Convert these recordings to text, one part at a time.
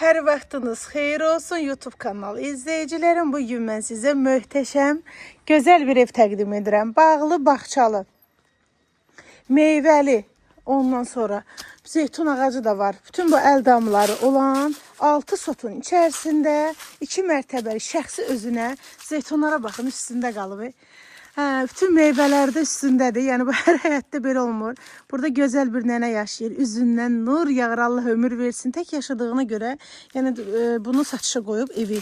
Hər vaxtınız xeyir olsun YouTube kanalı izləyicilərim. Bugün mən sizə möhtəşəm, gözəl bir ev təqdim edirəm. Bağlı, bağçalı, meyvəli, ondan sonra zeytun ağacı da var. Bütün bu əl damları olan 6 sotun içərisində 2 mərtəbəli şəxsi özünə zeytunlara baxın üstündə qalıb. Bütün meyvələr də üstündədir. Yəni bu hər həyətdə belə olmur. Burada gözəl bir nənə yaşayır. Üzündən nur yağır, Allah ömür versin. Tək yaşadığına görə, yəni bunu satışa qoyub evi,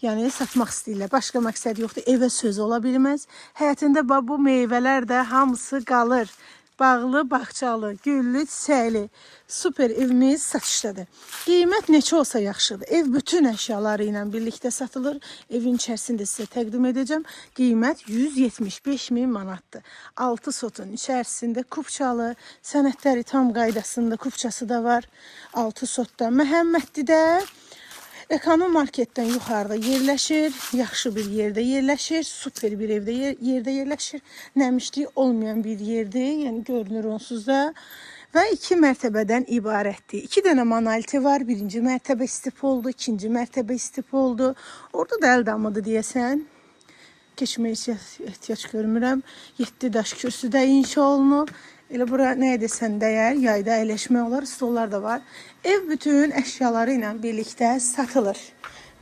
yəni satmaq istəyirlər. Başqa məqsəd yoxdur. Evə söz ola bilməz. Həyətində bu meyvələr də hamısı qalır. Bağlı, bağçalı, güllü, çiçəkli, super evimiz satışdadır. Qiymət neçə olsa yaxşıdır. Ev bütün əşyaları ilə birlikdə satılır. Evin içərisində sizə təqdim edəcəm. Qiymət 175.000 manatdır. 6 sotun içərisində kupçalı, sənədləri tam qaydasında kupçası da var. 6 sotda Məhəmmədlidə. Ekonom marketdən yuxarıda yerləşir, yaxşı bir yerdə yerləşir, super bir evdə yerdə yerləşir. Nəmişlik olmayan bir yerdir, yəni görünür onsuz da. Və 2 mərtəbədən ibarətdir. 2 dənə monoliti var, birinci mərtəbə istif oldu, ikinci mərtəbə istif oldu. Orada da əl damıdır deyəsən. Keçməyə ehtiyac görmürəm. 7 daş kürsüdə inşa olunub. Elə bura nə edirsən dəyər, yayda əyləşmək olar, stollar da var. Ev bütün əşyaları ilə birlikdə satılır.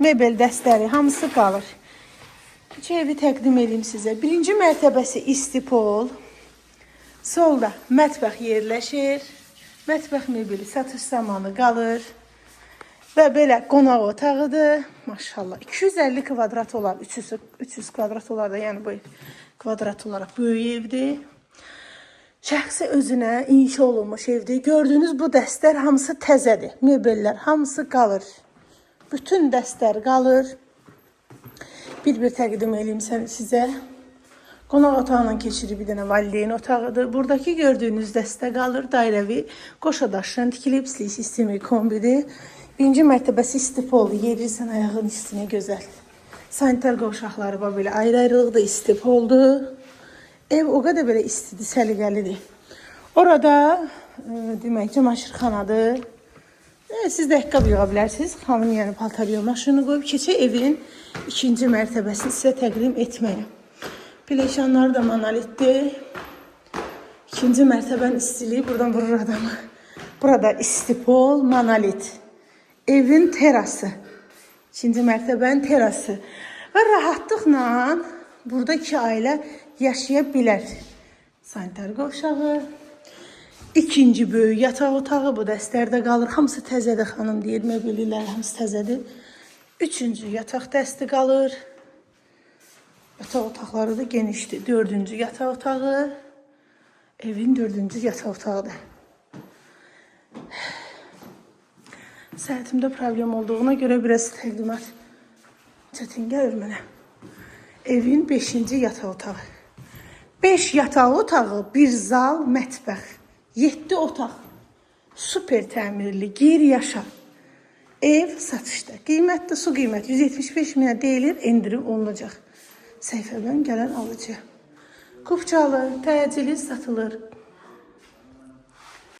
Mebel dəstləri hamısı qalır. İki evi təqdim edeyim sizə. Birinci mərtəbəsi istipol. Solda mətbəx yerləşir. Mətbəx mebeli satış zamanı qalır. Və belə qonaq otağıdır. Maşallah 250 kvadrat olar, 300 kvadrat olar da, yəni bu kvadrat olaraq böyük evdir. Şəxsi özünə inşa olunmuş evdir. Gördüyünüz bu dəstlər hamısı təzədir. Mebellər hamısı qalır. Bütün dəstlər qalır. Bir-bir təqdim edeyim sizə. Qonaq otağından keçirir, bir dənə valideyn otağıdır. Buradakı gördüyünüz dəstə qalır. Dairəvi qoşa daşdan tikilib, sistemi kombidir. Birinci mərtəbəsi istif oldu. Yerirsən ayağın üstünə gözəl. Sanitar qovşaqları var, belə ayrı-ayrılıqda istif oldu. Ev o qədər belə istidir, səliqəlidir. Orada demək camaşırxanadır. Siz də ayaqqabı yığa bilərsiniz. Xanım yəni paltar yığma maşını qoyub keçə evin ikinci mərtəbəsini sizə təqdim etməyə. Bileşanları da monolitdir. İkinci mərtəbənin istiliyi buradan vurur adamı. Burada istipol, monolit. Evin terası. İkinci mərtəbənin terası. Və rahatlıqla burada 2 ailə yaşaya bilər. Sanitar qovşağı. İkinci böyük yataq otağı bu dəstlərdə qalır. Hamısı təzədir xanım deyir. Mebellər hamısı təzədir. Üçüncü yataq dəsti qalır. Yataq otaqları da genişdir. Dördüncü yataq otağı. Evin dördüncü yataq otağıdır. Səhətimdə problem olduğuna görə biraz təqdimat çətin gəlir mənə. Evin 5-ci yataq otağı. 5 yataq otağı, bir zal, mətbəx. 7 otaq. Super təmirli, qeyri-yaşa. Ev satışda. Qiymət də su qiyməti 175.000 deyilir, endirim olunacaq. Səhifədən gələn alıcı. Kupçalı, təcili satılır.